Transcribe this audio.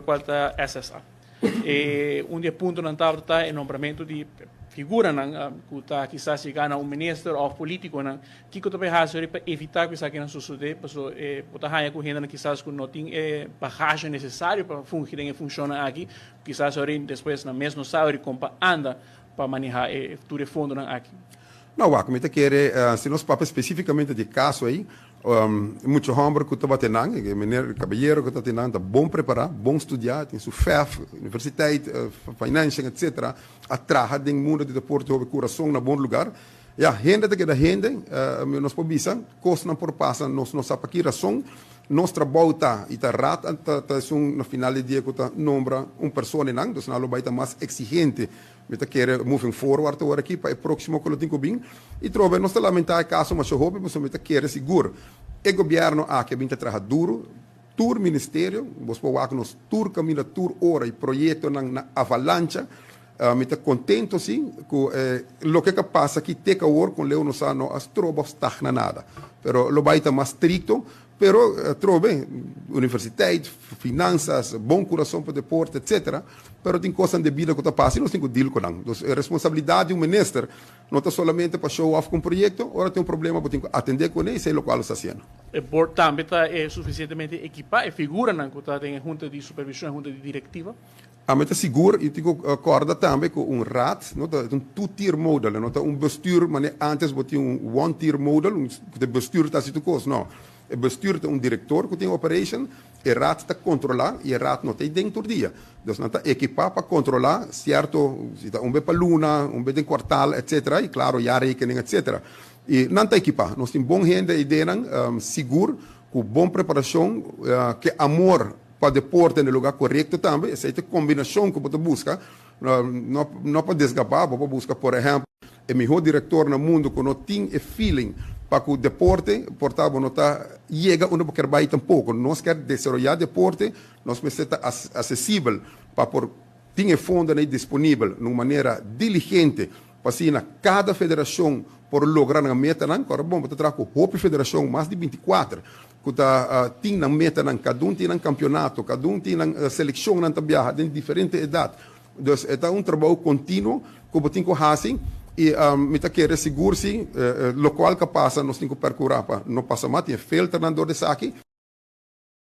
quanto SSA. E um dia ponto não está o nomeamento de figura que está quizás chegando a um ministro ou político que que também faz para evitar que isso aqui não suceda, porque botar raia correndo quizás que não tem bagagem necessário para fungir em funciona aqui, quizás depois na mesma sabe como anda para manejar todo o fundo aqui. Não, a comida quer, se nós papamos especificamente de caso aí, muito homem que está batendo, menino cabalheiro que está tendo, bom preparado, bom estudar, tem sua FEF, universidade, finance, etc. Atrás do mundo de deporte, o coração na bom lugar. E a renda da renda, nós podemos costa por passa, nós sabemos aqui razão, nós trabalhamos e está rata, no final do dia que está nombra pessoa não, então nós vai estar mais exigente. Meta quer moving forward agora aqui para o próximo que eu tenho bem e trova nós lamentar caso mas eu hope mas meta quer seguro o governo que vem trabalhar duro tour ministério vos pode nos tour caminho tour hora e projeto na avalanche meta contento sim com lo que passa aqui te caor com leo nos ano as trova stagna nada pero lo vai estar mais estricto pero trove universidade, finanças, bom coração para deporte, etc. Pero tem coisas de vida que está passando e nós temos que deal com isso. Então, a responsabilidade do ministro não está somente para show off com o projeto, agora tem problema para atender com ele e sei o qual está fazendo. O board também está suficientemente equipado, figura que está em junta de supervisão, junta de diretiva. A meta seguro e tenho acorda também com raad, um two-tier model, bestuur, maar antes tinha one-tier model, de bestuur está sido coisa, não. O bestuur tem diretor que tem operation, e raad está controlar e raad não tem dentro do dia. Então, não está equipado para controlar, certo, se está para luna, de quartal, etc. E claro, já rekening, etc. E não está equipado. Nós temos bom gente e denen seguro, com boa preparação, que amor para deporte no lugar correto também. Essa é a combinação que você busca. Não para desgapar, para buscar, por exemplo, o melhor diretor no mundo que não tem feeling para que o deporte, portanto, não está chega onde quer vai tampouco. Nós quer desenvolver deporte, nós precisamos estar acessível para por ter fundo disponível de uma maneira diligente para assim cada federação por lograr a meta não, agora bom, para trazer com a federação mais de 24 que está tem na meta não, cada um tem um campeonato, cada um tem uma seleção na tabela de diferente idade. Então, é um trabalho contínuo que você tem que fazer. E me quer seguro-se, o qual que passa, nós temos que percorrer para não passar mais, tem filtro na dor de saque.